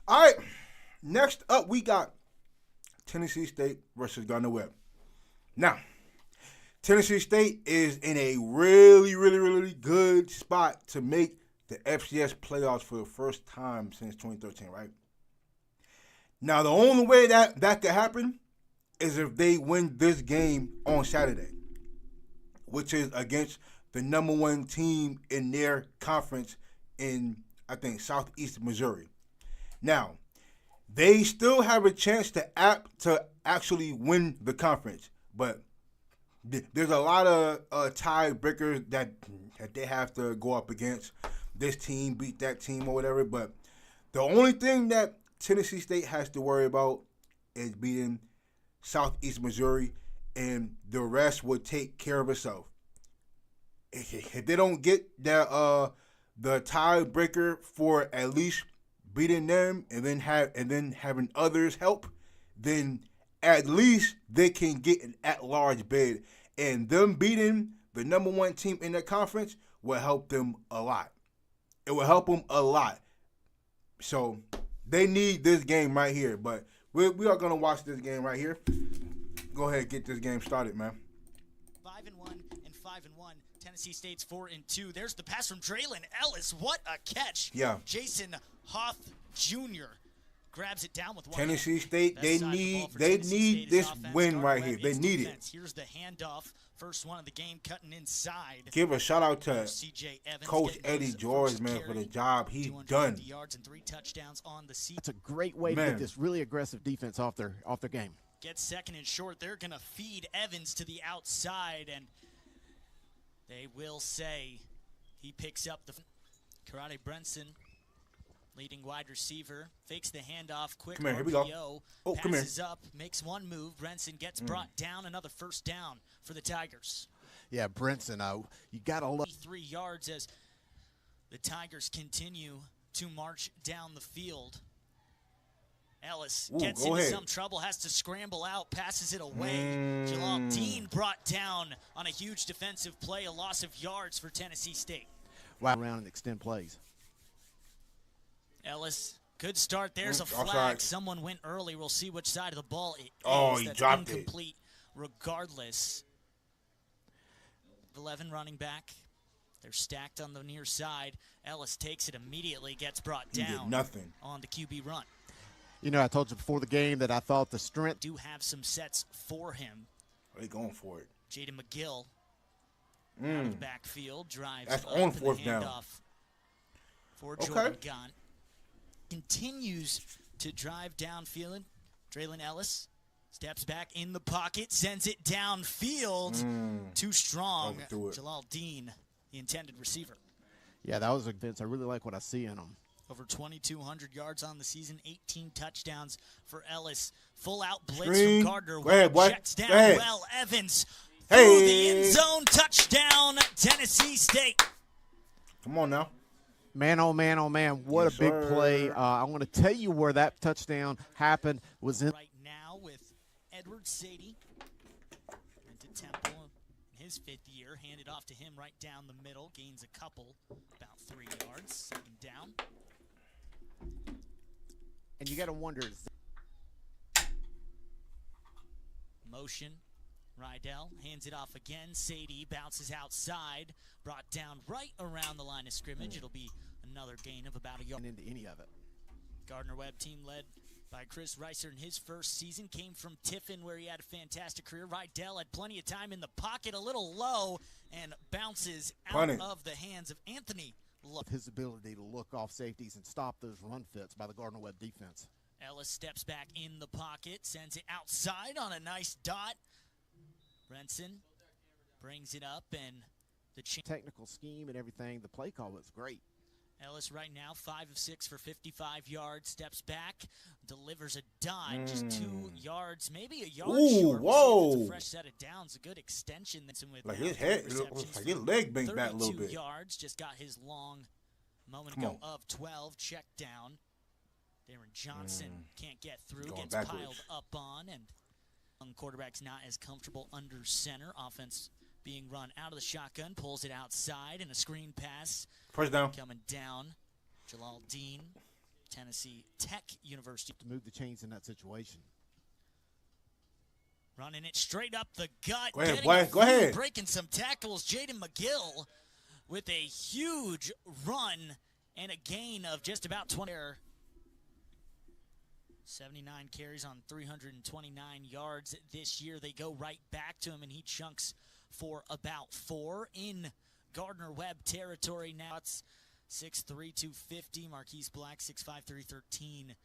All right. Next up, we got Tennessee State versus Gardner Webb. Now, Tennessee State is in a really, really, really good spot to make the FCS playoffs for the first time since 2013, right? Now, the only way that could happen is if they win this game on Saturday, which is against the number one team in their conference in, I think, southeast Missouri. Now, they still have a chance to actually win the conference, but there's a lot of tiebreakers that they have to go up against. This team beat that team or whatever, but the only thing that Tennessee State has to worry about is beating Southeast Missouri, and the rest will take care of itself. If they don't get the tiebreaker for at least beating them and then having others help, then at least they can get an at-large bid. And them beating the number one team in the conference will help them a lot. It will help them a lot. So they need this game right here. But we are going to watch this game right here. Go ahead and get this game started, man. 5-1 and 5-1. Tennessee State's 4-2. There's the pass from Draylon Ellis. What a catch. Yeah. Jason Hoth Jr. grabs it down with one Tennessee hand. State, they need this win right here. They need it. Here's the handoff. First one of the game, cutting inside. Give a shout out to Coach Eddie George, man, for the job he's done. Yards and 3 touchdowns on the season. That's a great way to get this really aggressive defense off their game. Gets second and short. They're going to feed Evans to the outside, and they will say he picks up the Karate Brenson, leading wide receiver, fakes the handoff, quick come here, RPO, here we go. Oh, passes up, makes one move. Brenson gets brought down, another first down for the Tigers. Yeah, Brenson, you got to look. 3 yards as the Tigers continue to march down the field. Ellis gets into some trouble, has to scramble out, passes it away. Jalal Dean brought down on a huge defensive play, a loss of yards for Tennessee State. Wow, around and extend plays. Ellis, good start. There's a flag. Offside. Someone went early. We'll see which side of the ball it is. He That's dropped incomplete regardless. 11 running back. They're stacked on the near side. Ellis takes it immediately, gets brought down. He did nothing on the QB run. You know, I told you before the game that I thought the strength. Do have some sets for him. Are they going for it? Jaden McGill out of the backfield, drives That's up on for fourth the down. handoff for Jordan Gaunt. Continues to drive downfield. Draylon Ellis steps back in the pocket, sends it downfield. Too strong. Jalal Dean, the intended receiver. Yeah, that was a defense. I really like what I see in them. Over 2,200 yards on the season, 18 touchdowns for Ellis. Full out blitz from Gardner. Webb checks down well. Evans through the end zone. Touchdown, Tennessee State. Come on now. Man, oh man, oh man, what a big play. I want to tell you where that touchdown happened. Was in right now with Edward Sadie. Into Temple in his 5th year. Handed off to him right down the middle. Gains a couple, about 3 yards. Second down. And you got to wonder. Motion. Rydell hands it off again. Sadie bounces outside. Brought down right around the line of scrimmage. It'll be another gain of about a yard. Into any of it. Gardner Webb team led by Chris Reiser in his first season. Came from Tiffin where he had a fantastic career. Rydell had plenty of time in the pocket. A little low and bounces out of the hands of Anthony. His ability to look off safeties and stop those run fits by the Gardner Webb defense. Ellis steps back in the pocket, sends it outside on a nice dot. Brenson brings it up, and the technical scheme and everything, the play call was great. Ellis right now 5 of 6 for 55 yards, steps back, delivers a dime, just 2 yards, maybe a yard short. Whoa! It's a fresh set of downs, a good extension. With like his head, like his leg bent back a little bit. 32 yards, just got his long moment ago of 12, check down. Darren Johnson can't get through, gets piled up on, and quarterback's not as comfortable under center. Offense being run out of the shotgun, pulls it outside, and a screen pass. First down. Coming down. Jalal Dean Tennessee Tech University. To move the chains in that situation. Running it straight up the gut. Go ahead, boy. Go ahead. Breaking some tackles. Jaden McGill with a huge run and a gain of just about 20. 79 carries on 329 yards this year. They go right back to him, and he chunks for about 4 in Gardner Webb territory. Now it's 6'3", 250. Marquise Black, 6'5", 313.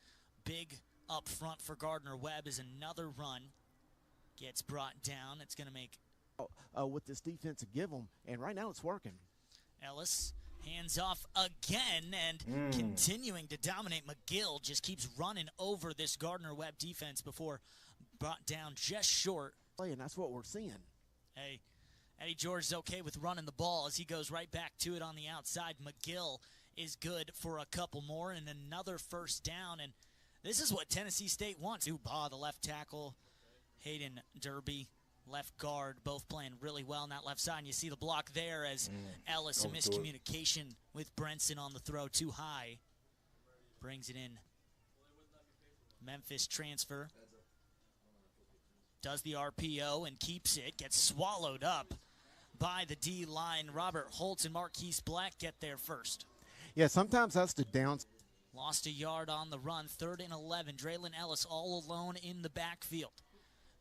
Big up front for Gardner Webb is another run. Gets brought down. It's going to make with this defense to give them, and right now it's working. Ellis hands off again and continuing to dominate. McGill just keeps running over this Gardner Webb defense before brought down just short. And that's what we're seeing. Hey, Eddie George is okay with running the ball as he goes right back to it on the outside. McGill is good for a couple more and another first down. And this is what Tennessee State wants. Ubaugh, the left tackle. Hayden Derby, left guard, both playing really well on that left side. And you see the block there as Ellis, a miscommunication with Brenson on the throw too high. Brings it in. Memphis transfer. Does the RPO and keeps it. Gets swallowed up by the D-line. Robert Holtz and Marquise Black get there first. Yeah, sometimes that's the downs. Lost a yard on the run. 3rd and 11. Draylon Ellis all alone in the backfield.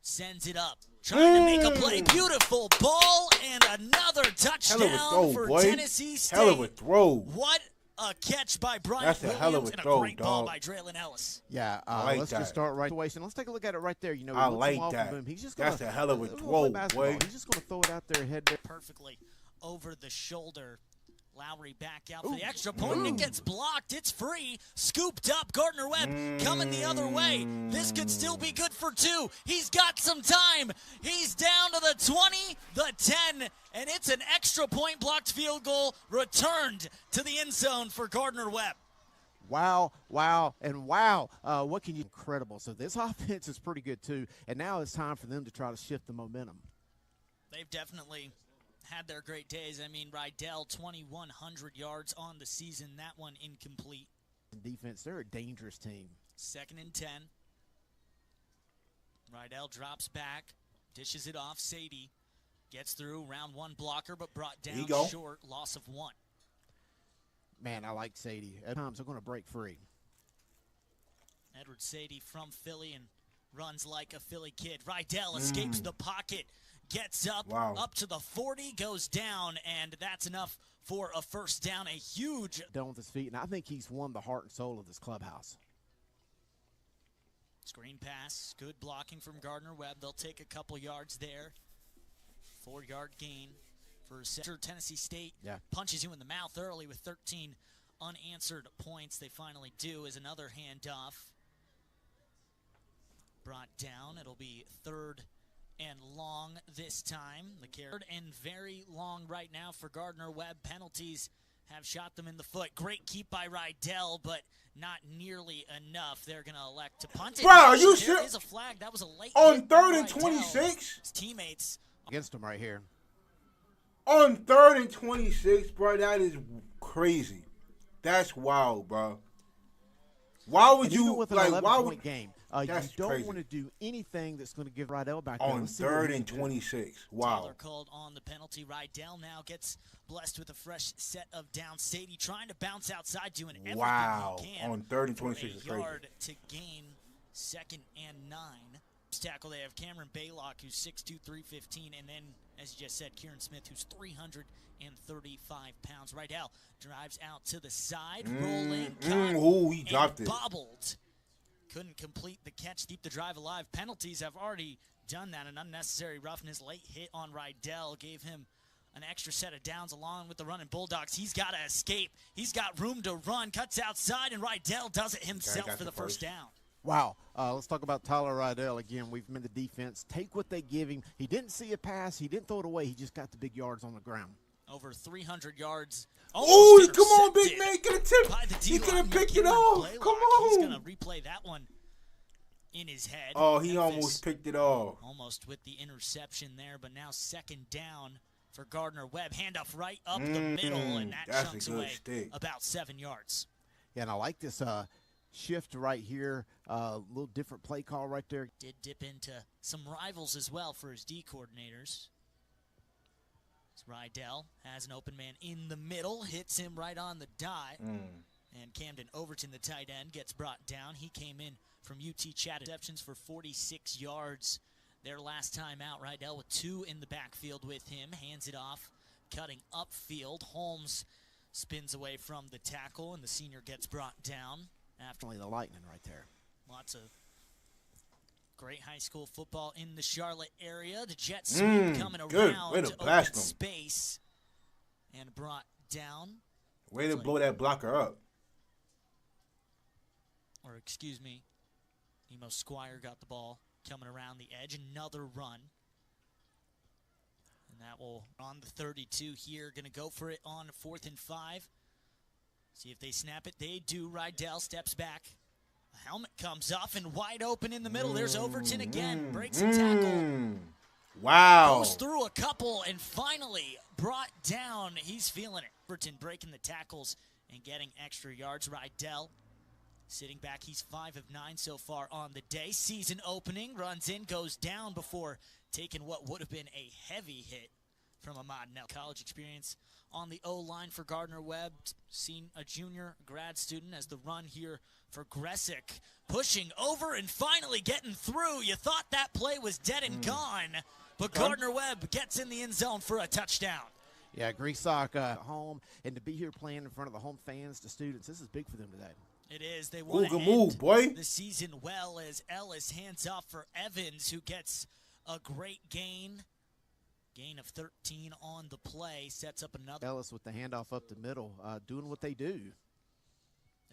Sends it up. Trying to make a play. Beautiful ball and another touchdown for Tennessee State. Hell of a throw. What a catch by Brian That's Williams a hell of a and throw, a great ball dog. by Draylon Ellis. Yeah, like let's that. just start right away. Let's take a look at it right there. You know, I like that. He's just gonna, That's a hell of a throw, boy. He's just going to throw it out there, head there. Perfectly over the shoulder. Lowry back out for the extra point, and it gets blocked. It's free. Scooped up. Gardner Webb coming the other way. This could still be good for 2. He's got some time. He's down to the 20, the 10, and it's an extra point blocked field goal returned to the end zone for Gardner Webb. Wow, wow, and wow. What can you – incredible. So this offense is pretty good too, and now it's time for them to try to shift the momentum. They've definitely – had their great days. I mean, Rydell, 2,100 yards on the season. That one incomplete. Defense, they're a dangerous team. 2nd and 10. Rydell drops back, dishes it off. Sadie gets through. Round 1 blocker, but brought down short. Loss of 1. Man, I like Sadie. At times, they're going to break free. Edward Sadie from Philly and runs like a Philly kid. Rydell escapes the pocket. Gets up, up to the 40, goes down, and that's enough for a first down. A huge down with his feet, and I think he's won the heart and soul of this clubhouse. Screen pass, good blocking from Gardner Webb. They'll take a couple yards there. 4-yard gain for center. Tennessee State punches you in the mouth early with 13 unanswered points. They finally do as another handoff. Brought down. It'll be 3rd and long this time. The carry and very long right now for Gardner Webb. Penalties have shot them in the foot. Great keep by Rydell, but not nearly enough. They're going to elect to punt it. Bro, are you sure? serious? There is a flag. That was a late on hit 3rd and Rydell. 26? His teammates against him right here. On 3rd and 26, bro, that is crazy. That's wild, bro. Why would you with an like? 11 Why point would game? You don't want to do anything that's going to give Rydell back on 3rd and 26? Wow. Taylor called on the penalty. Rydell now gets blessed with a fresh set of downs. Sadie trying to bounce outside, doing everything he can. On 3rd and 26 is crazy. Yard to gain. 2nd and 9. Tackle, they have Cameron Baylock, who's 6'2", 315, and then, as you just said, Kieran Smith, who's 335 pounds. Rydell drives out to the side, rolling, he dropped it. Bobbled. Couldn't complete the catch, keep the drive alive. Penalties have already done that. An unnecessary roughness, late hit on Rydell gave him an extra set of downs along with the running Bulldogs. He's got to escape. He's got room to run, cuts outside, and Rydell does it himself for the first down. Wow. Let's talk about Tyler Rydell again. We've been the defense. Take what they give him. He didn't see a pass. He didn't throw it away. He just got the big yards on the ground. Over 300 yards. Oh, come on, big man. Get a tip. He could have picked it off. Come on. He's going to replay that one in his head. Oh, he almost picked it off. Almost with the interception there, but now 2nd down for Gardner Webb. Handoff right up the middle, and that chunks away about 7 yards. Yeah, and I like this. shift right here. A little different play call right there. Did dip into some rivals as well for his D coordinators. Rydell has an open man in the middle, hits him right on the dot. And Camden Overton, the tight end, gets brought down. He came in from UT Chat receptions for 46 yards their last time out. Rydell with 2 in the backfield with him. Hands it off, cutting upfield. Holmes spins away from the tackle, and the senior gets brought down. After The Lightning right there. Lots of great high school football in the Charlotte area. The jet sweep coming around to open space and brought down. Way to blow that blocker up. Or excuse me, Nemo Squire got the ball coming around the edge. Another run. And that will on the 32 here. Going to go for it on 4th and 5. See if they snap it. They do. Rydell steps back. A helmet comes off and wide open in the middle. There's Overton again. Breaks a tackle. Wow. Goes through a couple and finally brought down. He's feeling it. Overton breaking the tackles and getting extra yards. Rydell sitting back. He's 5 of 9 so far on the day. Season opening. Runs in, goes down before taking what would have been a heavy hit from Ahmad Nell. College experience on the O-line for Gardner Webb. Seen a junior grad student as the run here for Gressick. Pushing over and finally getting through. You thought that play was dead and gone, but Gardner Webb gets in the end zone for a touchdown. Yeah, Greasock home, and to be here playing in front of the home fans, the students, this is big for them today. It is. They want to end the season well as Ellis hands off for Evans, who gets a great gain. Gain of 13 on the play. Sets up another. Ellis with the handoff up the middle, doing what they do.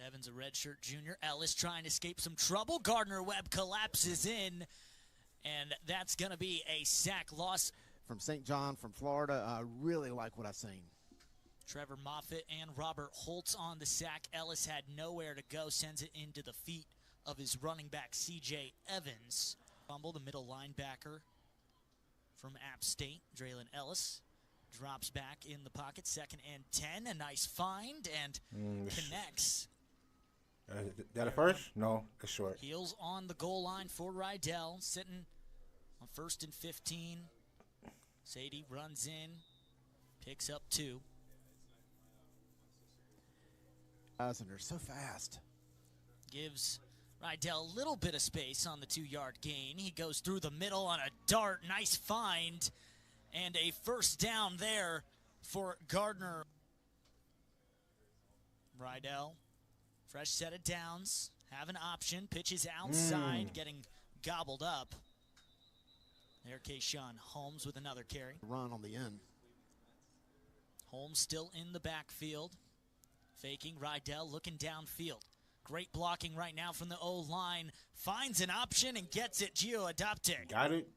Evans, a redshirt junior. Ellis trying to escape some trouble. Gardner Webb collapses in, and that's going to be a sack loss. From St. John, from Florida, I really like what I've seen. Trevor Moffitt and Robert Holtz on the sack. Ellis had nowhere to go, sends it into the feet of his running back, C.J. Evans. Fumble, the middle linebacker from App State, Draylon Ellis, drops back in the pocket, 2nd and 10. A nice find and connects. That a first? No, it's short. Heels on the goal line for Rydell, sitting on 1st and 15. Sadie runs in, picks up 2. And they're so fast. Gives Rydell a little bit of space on the 2-yard gain. He goes through the middle on a dart. Nice find. And a first down there for Gardner. Rydell, fresh set of downs. Have an option. Pitches outside, getting gobbled up. There, Kayshawn Holmes with another carry. Run on the end. Holmes still in the backfield. Faking. Rydell looking downfield. Great blocking right now from the O-line. Finds an option and gets it. Gio Adopte. Got it.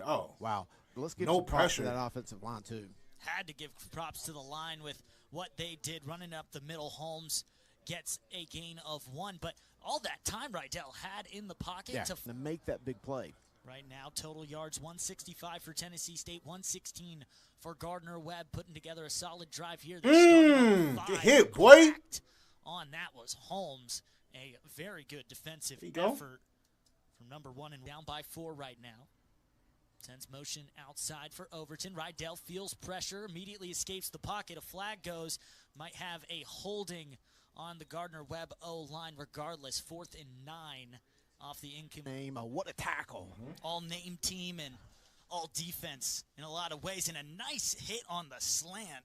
Oh. Wow. Let's give some props to that offensive line, too. Had to give props to the line with what they did running up the middle. Holmes gets a gain of 1. But all that time Rydell had in the pocket to make that big play. Right now, total yards 165 for Tennessee State, 116 for Gardner Webb, putting together a solid drive here. Get hit, boy. On that was Holmes. A very good defensive effort from number 1 and down by 4 right now. Sends motion outside for Overton. Rydell feels pressure, immediately escapes the pocket. A flag goes, might have a holding on the Gardner Webb O-line regardless. 4th and 9 off the incoming. What a tackle. All name team and all defense in a lot of ways. And a nice hit on the slant.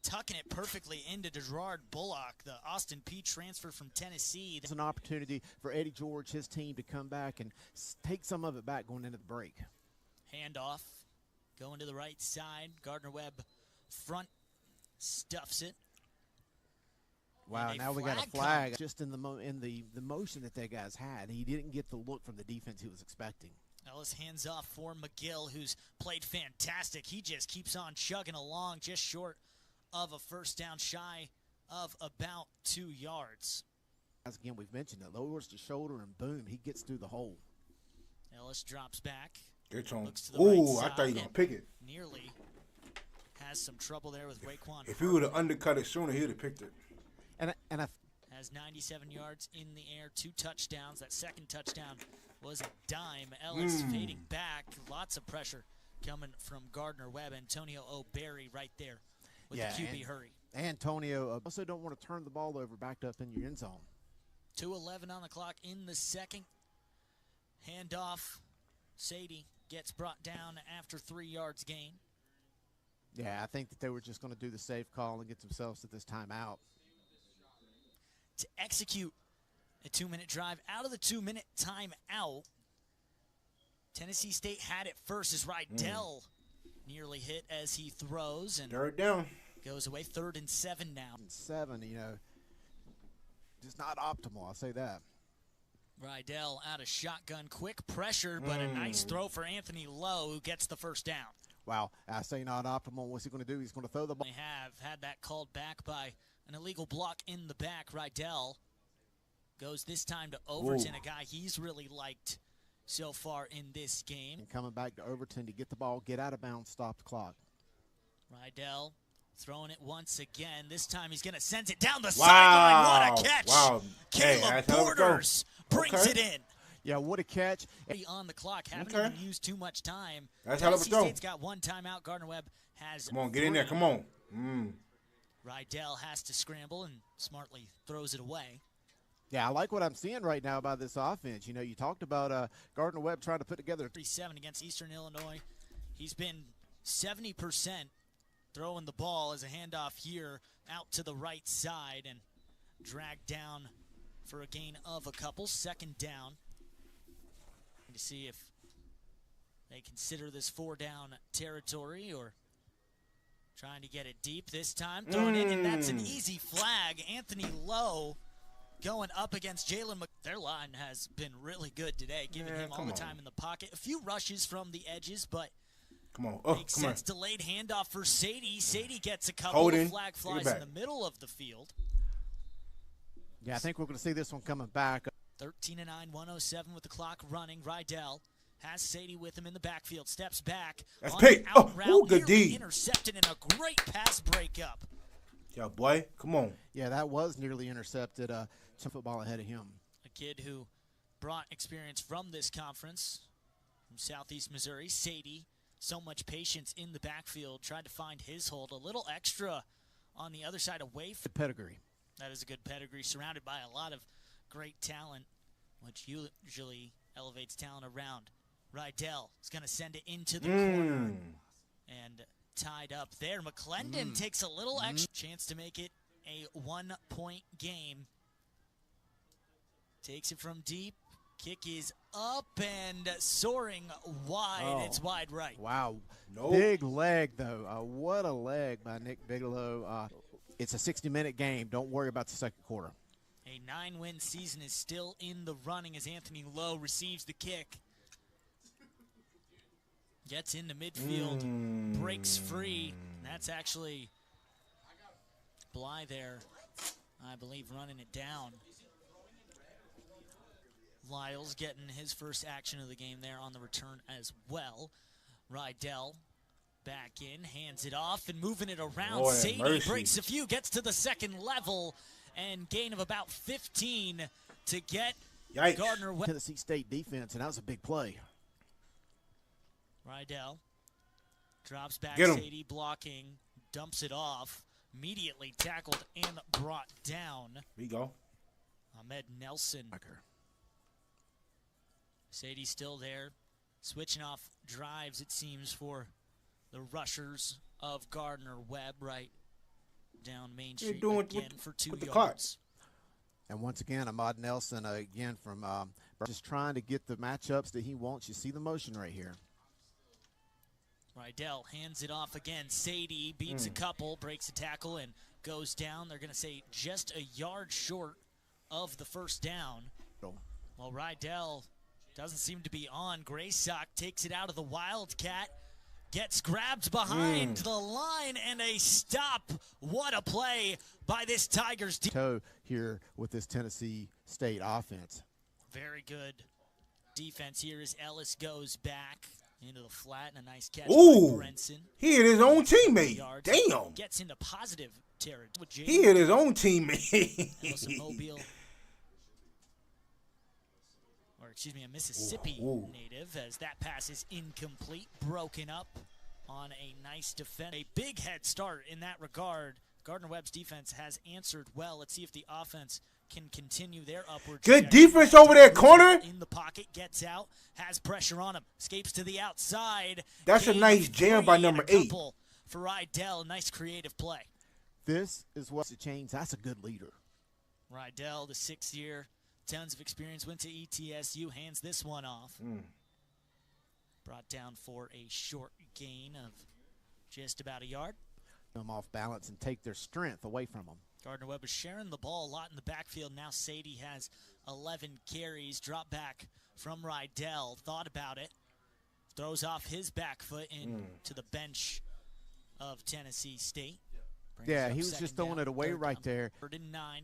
Tucking it perfectly into Gerard Bullock, the Austin Peay transfer from Tennessee. It's an opportunity for Eddie George, his team, to come back and take some of it back going into the break. Handoff, going to the right side. Gardner Webb front stuffs it. Wow, now we got a flag. Just in the motion that guys had, he didn't get the look from the defense he was expecting. Ellis hands off for McGill, who's played fantastic. He just keeps on chugging along, just short of a first down, shy of about 2 yards. As again, we've mentioned it. Lowers the shoulder and boom, he gets through the hole. Ellis drops back. It's on. Looks to the right I thought he was going to pick it. Nearly has some trouble there with Raekwon. If he would have undercut it sooner, he would have picked it. And I Has 97 yards in the air, 2 touchdowns. That second touchdown was a dime. Ellis fading back. Lots of pressure coming from Gardner, Webb. Antonio O'Berry right there with the QB hurry. Antonio also don't want to turn the ball over backed up in your end zone. 2:11 on the clock in the second. Handoff. Sadie gets brought down after 3 yards gain. Yeah, I think that they were just going to do the safe call and get themselves to this timeout. To execute a 2-minute drive out of the 2-minute timeout. Tennessee State had it first as Rydell nearly hit as he throws. And third down. Goes away. 3rd and 7 now. 7, you know, just not optimal, I'll say that. Rydell out of shotgun, quick pressure, but a nice throw for Anthony Lowe, who gets the first down. Wow, I say not optimal. What's he going to do? He's going to throw the ball. They have had that called back by an illegal block in the back. Rydell goes this time to Overton, a guy he's really liked so far in this game. And coming back to Overton to get the ball, get out of bounds, stop the clock. Rydell throwing it once again. This time he's going to send it down the sideline. What a catch. Wow. Caleb Borders brings it in. Yeah, what a catch. On the clock, haven't even used too much time. That's hell of a throw. State's got 1 timeout. Gardner Webb has Come on, get 3. in there. Come on. Rydell has to scramble and smartly throws it away. Yeah, I like what I'm seeing right now about this offense. You know, you talked about Gardner Webb trying to put together 37 against Eastern Illinois. He's been 70% throwing the ball as a handoff here out to the right side and dragged down for a gain of a couple. 2nd down. To see if they consider this 4-down territory or trying to get it deep this time. Throwing it, and that's an easy flag. Anthony Lowe going up against Jalen Their line has been really good today, giving him all the time in the pocket. A few rushes from the edges, but makes sense. Delayed handoff for Sadie. Sadie gets a couple. The flag flies in the middle of the field. Yeah, I think we're going to see this one coming back. 13-9, 107 with the clock running. Rydell has Sadie with him in the backfield. Steps back. That's Pate. Good D. Intercepted in a great pass breakup. Yeah, boy. Come on. Yeah, that was nearly intercepted. Some football ahead of him. A kid who brought experience from this conference, from Southeast Missouri. Sadie, so much patience in the backfield. Tried to find his hold. A little extra on the other side away from pedigree. That is a good pedigree, surrounded by a lot of great talent, which usually elevates talent around. Rydell is going to send it into the corner and tied up there. McClendon takes a little extra chance to make it a 1-point game. Takes it from deep. Kick is up and soaring wide. It's wide right. Wow. Big leg, though. What a leg by Nick Bigelow. It's a 60-minute game. Don't worry about the second quarter. A 9-win season is still in the running as Anthony Lowe receives the kick. Gets into midfield, breaks free. That's actually Bly there, I believe, running it down. Lyles getting his first action of the game there on the return as well. Rydell back in, hands it off, and moving it around. Sadie breaks a few, gets to the second level, and gain of about 15 to get Gardner. Tennessee State defense, and that was a big play. Rydell drops back. Sadie blocking, dumps it off, immediately tackled and brought down. There you go. Ahmed Nelson. Sadie still there, switching off drives, it seems, for the rushers of Gardner Webb right down Main Street again for 2 yards. And once again, Ahmad Nelson, again, from just trying to get the matchups that he wants. You see the motion right here. Rydell hands it off again. Sadie beats a couple, breaks a tackle, and goes down. They're going to say just a yard short of the first down. Well, Rydell doesn't seem to be on. Graysock takes it out of the Wildcat. Gets grabbed behind the line and a stop. What a play by this Tigers toe here with this Tennessee State offense. Very good defense here as Ellis goes back. Into the flat and a nice catch Ooh, by Brenson. He hit his own teammate. Damn. Gets into positive territory. He hit his own teammate. Mobile. Or excuse me, a Mississippi native, as that pass is incomplete, broken up on a nice defense. A big head start in that regard. Gardner Webb's defense has answered well. Let's see if the offense can continue their upward Good defense over there, corner. In the pocket, gets out, has pressure on him, escapes to the outside. That's a nice jam by number 8. For Rydell, a nice creative play. This is what's the change. That's a good leader. Rydell, the 6th year, tons of experience, went to ETSU, hands this one off. Brought down for a short gain of just about a yard. Them off balance and take their strength away from them. Gardner Webb is sharing the ball a lot in the backfield. Now Sadie has 11 carries. Drop back from Rydell. Thought about it. Throws off his back foot into the bench of Tennessee State. Yeah, he was just throwing it away right there. 3rd and 9.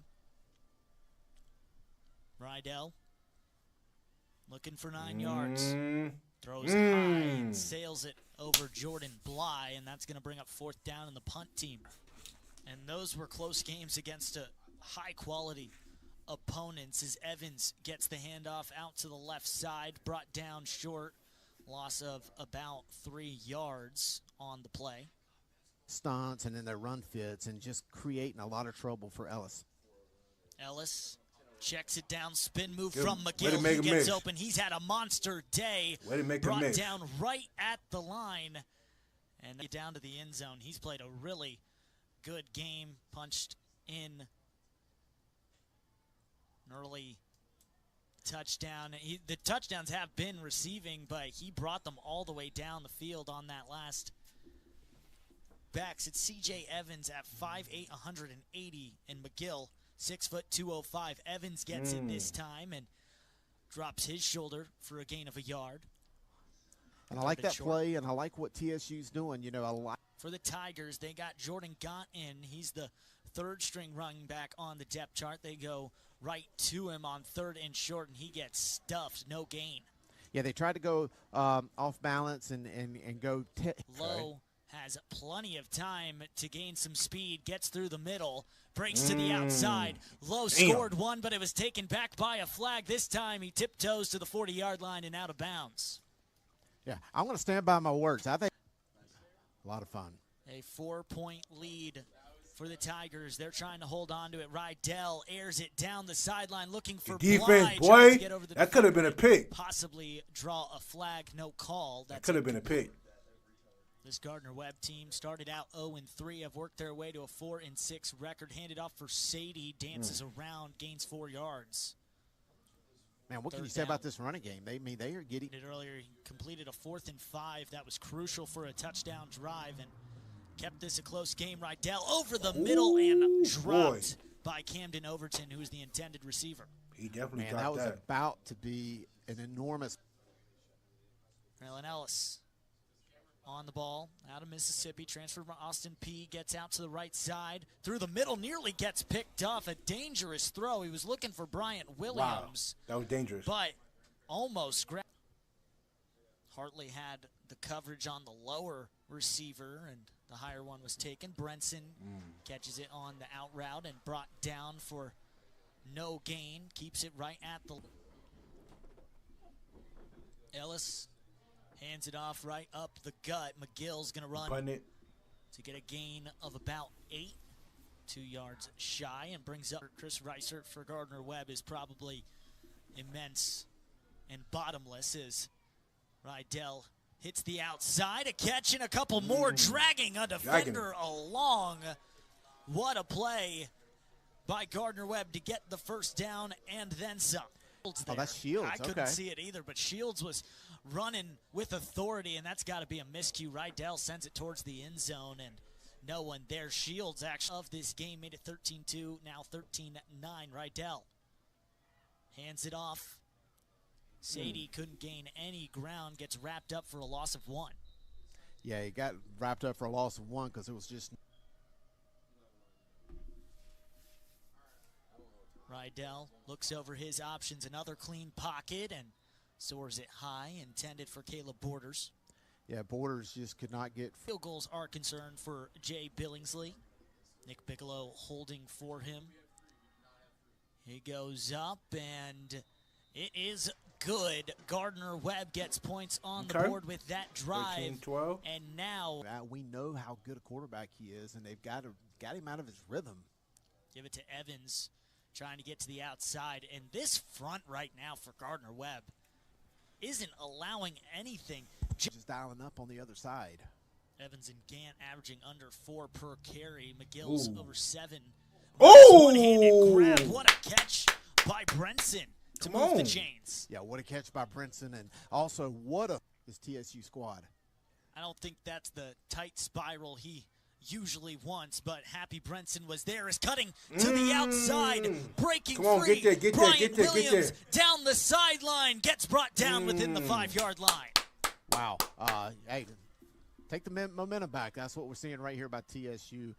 Rydell looking for 9 yards. Throws high and sails it over Jordan Bly, and that's going to bring up 4th down in the punt team. And those were close games against a high-quality opponents as Evans gets the handoff out to the left side, brought down short, loss of about 3 yards on the play. Stunts and then their run fits and just creating a lot of trouble for Ellis. Ellis checks it down, spin move from McGill. He gets open. He's had a monster day. Brought down right at the line and get down to the end zone. He's played a really good game, punched in an early touchdown. The touchdowns have been receiving, but he brought them all the way down the field on that last backs. It's C.J. Evans at 5'8", 180, and McGill 6', 205. Evans gets it this time and drops his shoulder for a gain of a yard. And I like that play, and I like what TSU's doing. You know, I like. For the Tigers, they got Jordan Gaunt in. He's the 3rd-string running back on the depth chart. They go right to him on 3rd and short, and he gets stuffed. No gain. Yeah, they tried to go off balance and go. Lowe has plenty of time to gain some speed, gets through the middle, breaks to the outside. Lowe scored one, but it was taken back by a flag. This time he tiptoes to the 40-yard line and out of bounds. Yeah, I'm going to stand by my words. I think a lot of fun. A 4-point lead for the Tigers. They're trying to hold on to it. Rydell airs it down the sideline looking for defense, boy. That could have been a pick. Possibly draw a flag, no call. That could have been a pick. This Gardner Webb team started out 0-3, have worked their way to a 4-6 record. Handed off for Sadie, dances around, gains 4 yards. Man, what can you say about this running game? They are getting it earlier. He completed a 4th and 5 that was crucial for a touchdown drive and kept this a close game. Rydell over the middle and dropped by Camden Overton, who is the intended receiver. He definitely dropped that. Man, that was about to be an enormous. Braylon Ellis on the ball, out of Mississippi, transferred from Austin P, gets out to the right side, through the middle, nearly gets picked off. A dangerous throw. He was looking for Bryant Williams. Wow, that was dangerous. But almost grabbed. Hartley had the coverage on the lower receiver, and the higher one was taken. Brenson catches it on the out route and brought down for no gain. Keeps it right at the... Ellis hands it off right up the gut. McGill's going to run to get a gain of about 8, 2 yards shy, and brings up Chris Reiser for Gardner Webb is probably immense and bottomless as Rydell hits the outside. A catch and a couple more, dragging a defender along. What a play by Gardner Webb to get the 1st down and then some. Oh, that's Shields. I couldn't see it either, but Shields was running with authority, and that's got to be a miscue. Rydell sends it towards the end zone, and no one there. Shields actually of this game made it 13-2, now 13-9. Rydell hands it off. Sadie couldn't gain any ground, gets wrapped up for a loss of 1. Yeah, he got wrapped up for a loss of 1 because it was just... Rydell looks over his options, another clean pocket, and soars it high, intended for Caleb Borders. Yeah, Borders just could not get field goals are concerned for Jay Billingsley. Nick Bigelow holding for him. He goes up, and it is good. Gardner Webb gets points on the board with that drive. 13-12. And now we know how good a quarterback he is, and they've got him out of his rhythm. Give it to Evans, trying to get to the outside. And this front right now for Gardner Webb isn't allowing anything. Just dialing up on the other side. Evans and Gant averaging under 4 per carry. McGill's over 7. Oh! One-handed grab. What a catch by Brenson to move the chains. Yeah, what a catch by Brenson, and also what a his TSU squad. I don't think that's the tight spiral he usually wants, but Happy Brenson was there, is cutting to the outside, breaking free. Bryant Williams down the sideline, gets brought down within the 5-yard line. Wow. Hey, take the momentum back. That's what we're seeing right here by TSU.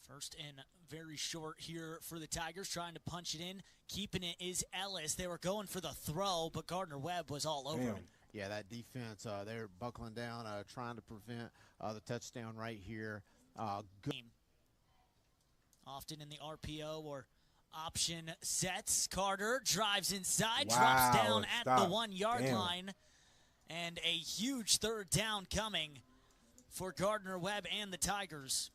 First and very short here for the Tigers, trying to punch it in. Keeping it is Ellis. They were going for the throw, but Gardner Webb was all over it. Yeah, that defense, they're buckling down, trying to prevent the touchdown right here. Good. Often in the RPO or option sets. Carter drives inside, drops down at the 1-yard line, and a huge third down coming for Gardner Webb and the Tigers.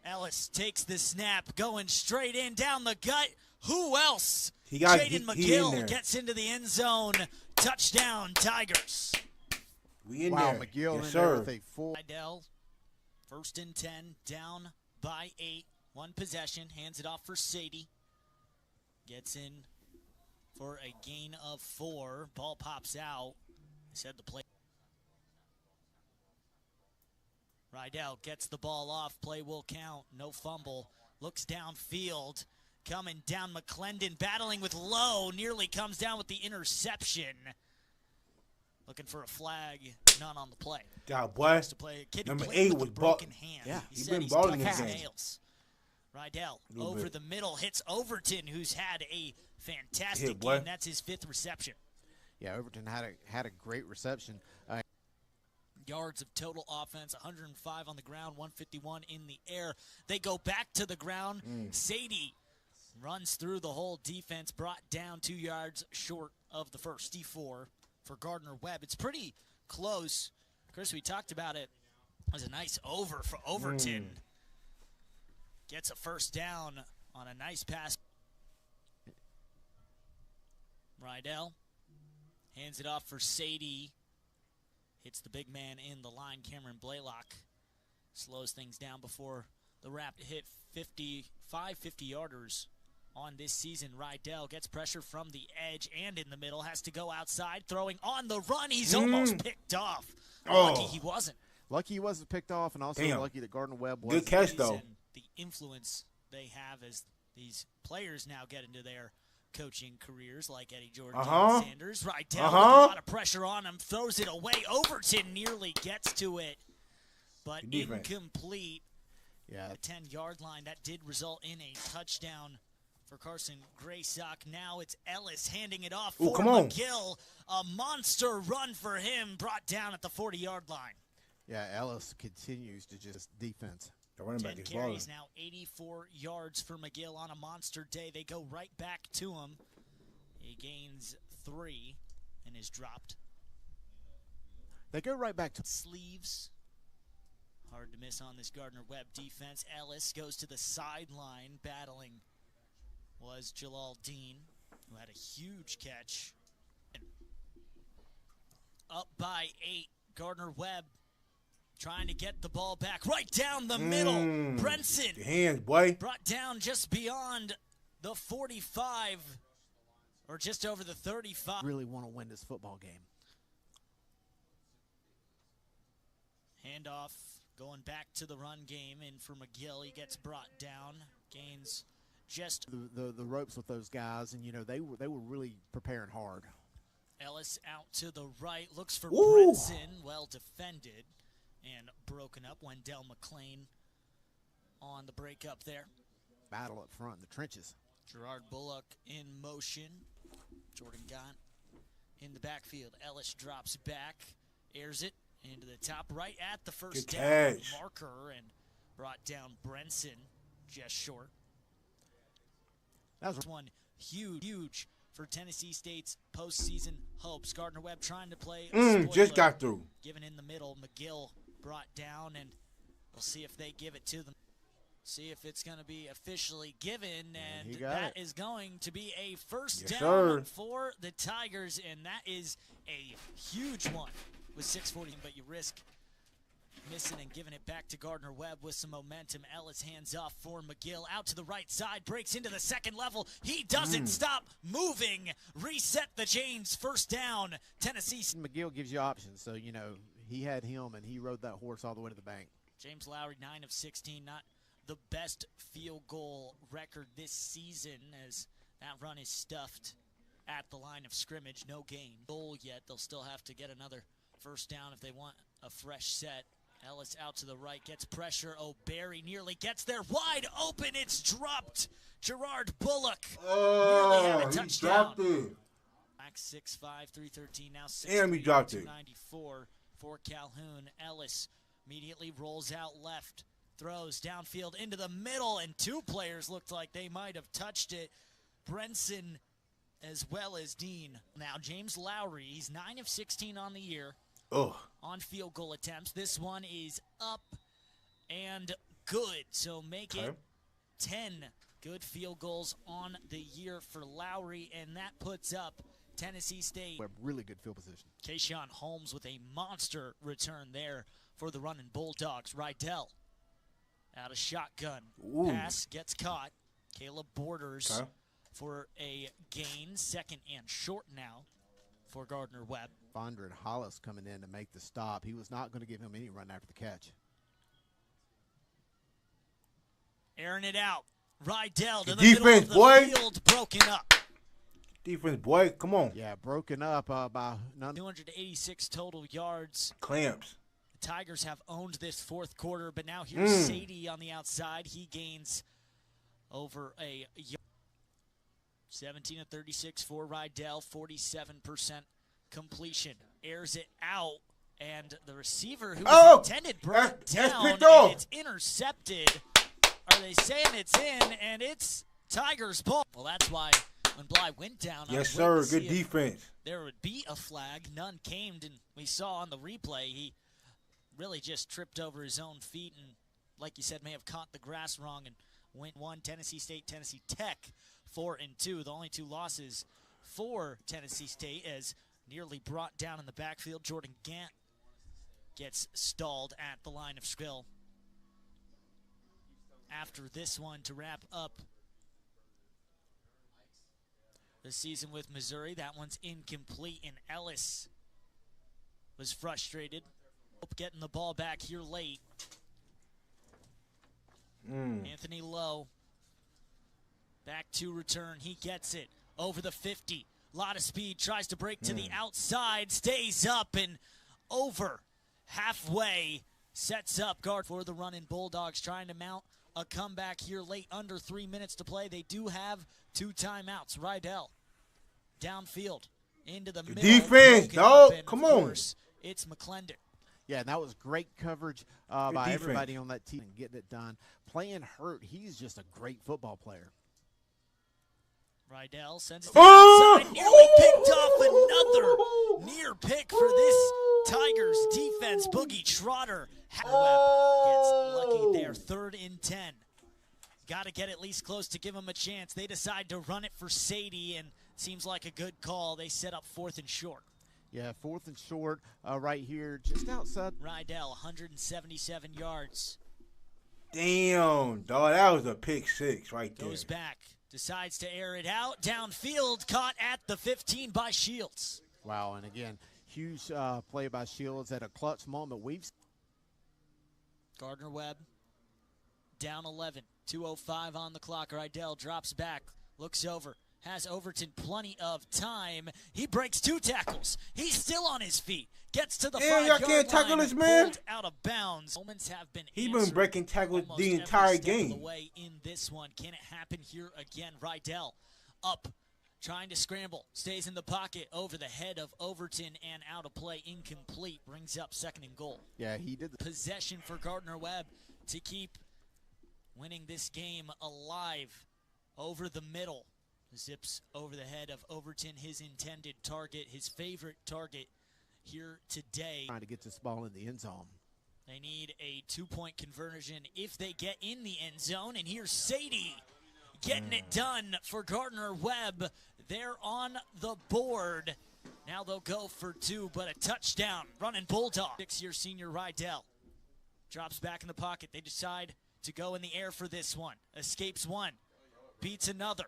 Ellis takes the snap, going straight in, down the gut. Who else? Jaden McGill gets into the end zone. Touchdown, Tigers. We in wow, there. McGill yes, in sir. there with a full. Idell, 1st and 10, down by 8. One possession, hands it off for Sadie. Gets in for a gain of 4. Ball pops out. Said the play. Rydell gets the ball off. Play will count. No fumble. Looks downfield. Coming down McClendon, battling with Lowe. Nearly comes down with the interception. Looking for a flag. None on the play. God, boy. Number 8 was broken hand. Yeah, he's been balling his game. nails. Rydell over the middle hits Overton, who's had a fantastic game. That's his 5th reception. Yeah, Overton had a great reception. Yards of total offense, 105 on the ground, 151 in the air. They go back to the ground. Sadie runs through the whole defense, brought down 2 yards short of the first. D4 for Gardner Webb. It's pretty close. Chris, we talked about it. It was a nice over for Overton. Gets a first down on a nice pass. Rydell hands it off for Sadie. Hits the big man in the line, Cameron Blaylock. Slows things down before the wrap hit 50 yarders on this season. Rydell gets pressure from the edge and in the middle. Has to go outside, throwing on the run. He's almost picked off. Lucky he wasn't. Lucky he wasn't picked off, and also lucky that Gardner Webb was. Good catch, though. The influence they have as these players now get into their coaching careers, like Eddie Jordan Sanders. Rydell with a lot of pressure on him, throws it away. Overton nearly gets to it, but incomplete. Yeah, the 10-yard line. That did result in a touchdown for Carson Graysock. Now it's Ellis handing it off for McGill. A monster run for him, brought down at the 40-yard line. Yeah, Ellis continues to just defense. 10 carries now, 84 yards for McGill on a monster day. They go right back to him. He gains 3 and is dropped. They go right back to sleeves. Hard to miss on this Gardner Webb defense. Ellis goes to the sideline. Battling was Jalal Dean, who had a huge catch. Up by 8, Gardner Webb trying to get the ball back right down the middle. Brenson, hands, boy, brought down just beyond the 45, or just over the 35. Really want to win this football game. Handoff going back to the run game, and for McGill, he gets brought down. Gains just the ropes with those guys, and they were really preparing hard. Ellis out to the right, looks for Brenson, well defended and broken up. Wendell McClain on the break up there. Battle up front in the trenches. Gerard Bullock in motion. Jordan Gant in the backfield. Ellis drops back, airs it into the top right at the first Good down catch. marker and brought down Brenson just short. That was One huge for Tennessee State's postseason hopes. Gardner Webb trying to play a Just spoiler, got through. given in the middle. McGill brought down, and we'll see if they give it to them. See if it's going to be officially given, and that is going to be a first down for the Tigers, and that is a huge one with 6:40, but you risk missing and giving it back to Gardner Webb with some momentum. Ellis hands off for McGill out to the right side, breaks into the second level. He doesn't stop moving. Reset the chains. First down, Tennessee. McGill gives you options, so, you know, he had him, and he rode that horse all the way to the bank. James Lowry, 9 of 16, not the best field goal record this season, as that run is stuffed at the line of scrimmage. No gain. Goal yet. They'll still have to get another first down if they want a fresh set. Ellis out to the right, gets pressure. O'Barry nearly gets there. Wide open. It's dropped. Gerard Bullock nearly had a touchdown. He dropped it. Back 6'5", 313, now 6'3", Damn, he dropped it. 294 for Calhoun. Ellis immediately rolls out left. Throws downfield into the middle, and two players looked like they might have touched it. Brenson as well as Dean. Now, James Lowry, he's 9 of 16 on the year on field goal attempts. This one is up and good, so make it 10 good field goals on the year for Lowry, and that puts up Tennessee State. Really good field position. Kayshawn Holmes with a monster return there for the running Bulldogs. Rydell out of shotgun. Pass gets caught. Caleb Borders for a gain. Second and short now for Gardner Webb. Fondren Hollis coming in to make the stop. He was not going to give him any run after the catch. Airing it out. Rydell to the defense, middle of the field, broken up. Defense, boy, come on. Yeah, broken up by 286 total yards. Clamps. Tigers have owned this fourth quarter, but now here's Sadie on the outside. He gains over a yard. 17 of 36 for Rydell, 47% completion. Airs it out, and the receiver who was intended brought down, and it's intercepted. Are they saying it's in, and it's Tigers' ball? Well, that's why when Bly went down, yes, sir, good defense. There would be a flag. None came, and we saw on the replay he really just tripped over his own feet and, like you said, may have caught the grass wrong and went one. Tennessee State, Tennessee Tech, 4-2. The only two losses for Tennessee State as nearly brought down in the backfield. Jordan Gant gets stalled at the line of skill. After this one to wrap up the season with Missouri, that one's incomplete, and Ellis was frustrated. Getting the ball back here late. Anthony Lowe back to return. He gets it over the 50. A lot of speed. Tries to break to the outside. Stays up and over halfway. Sets up guard for the running Bulldogs, trying to mount a comeback here late. Under 3 minutes to play. They do have 2 timeouts. Rydell downfield into the middle. Defense, dog. Come on. It's McClendon. Yeah, and that was great coverage by everybody on that team and getting it done. Playing hurt, he's just a great football player. Rydell sends it to the outside, nearly picked off another near pick for this Tigers defense. Boogie Trotter gets lucky there. 3rd and 10. Got to get at least close to give him a chance. They decide to run it for Sadie, and seems like a good call. They set up 4th and short. Yeah, 4th and short right here, just outside. Rydell, 177 yards. Damn, dog, that was a pick 6 right there. Goes back, decides to air it out. Downfield, caught at the 15 by Shields. Wow, and again, huge play by Shields at a clutch moment. Gardner Webb down 11, 2:05 on the clock. Rydell drops back, looks over. Has Overton plenty of time. He breaks 2 tackles. He's still on his feet. Gets to the 5-yard y'all can't tackle this man. Pulled out of bounds. Moments have been He's been breaking tackles the entire game. The way in this one, can it happen here again? Rydell up Trying to scramble, stays in the pocket over the head of Overton and out of play, incomplete, brings up 2nd and goal. Yeah, he did. Possession for Gardner Webb to keep winning this game alive over the middle. Zips over the head of Overton, his intended target, his favorite target here today. Trying to get this ball in the end zone. They need a 2-point conversion if they get in the end zone, and here's Sadie getting it done for Gardner Webb. They're on the board. Now they'll go for 2, but a touchdown. Running Bulldog. 6-year senior Rydell drops back in the pocket. They decide to go in the air for this one. Escapes one. Beats another.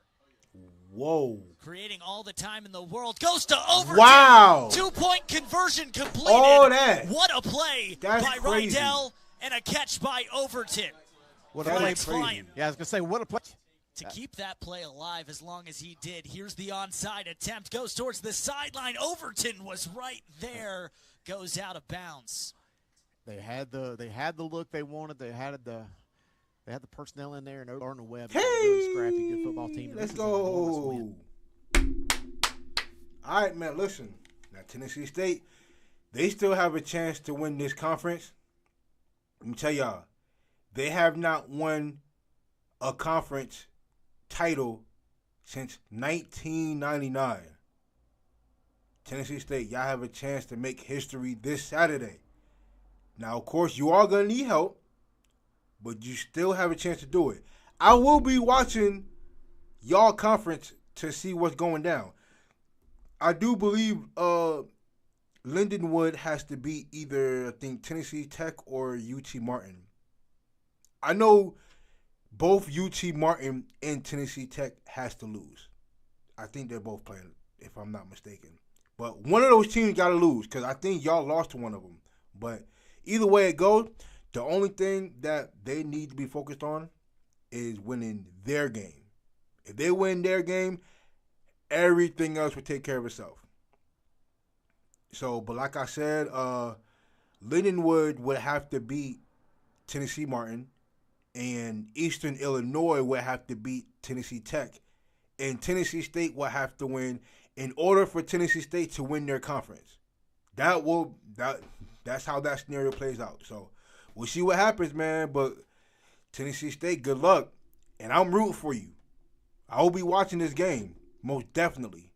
Whoa. Creating all the time in the world. Goes to Overton. Wow. 2-point conversion completed. All that. What a play by crazy. Rydell and a catch by Overton. What a play. Flying. Yeah, I was going to say, what a play. To keep that play alive as long as he did. Here's the onside attempt. Goes towards the sideline. Overton was right there. Goes out of bounds. They had the look they wanted. They had the personnel in there, and Gardner Webb. Hey, really scrappy, good football team. Let's go. All right, man. Listen, now Tennessee State, they still have a chance to win this conference. Let me tell y'all, they have not won a conference title since 1999. Tennessee State, y'all have a chance to make history this Saturday. Now, of course, you are going to need help, but you still have a chance to do it. I will be watching y'all conference to see what's going down. I do believe Lindenwood has to beat either, I think, Tennessee Tech or UT Martin. I know both UT Martin and Tennessee Tech has to lose. I think they're both playing, if I'm not mistaken. But one of those teams got to lose because I think y'all lost to one of them. But either way it goes, the only thing that they need to be focused on is winning their game. If they win their game, everything else will take care of itself. So, but like I said, Lindenwood would have to beat Tennessee Martin, and Eastern Illinois would have to beat Tennessee Tech, and Tennessee State will have to win in order for Tennessee State to win their conference. That's how that scenario plays out. So we'll see what happens, man. But Tennessee State, good luck, and I'm rooting for you. I will be watching this game most definitely.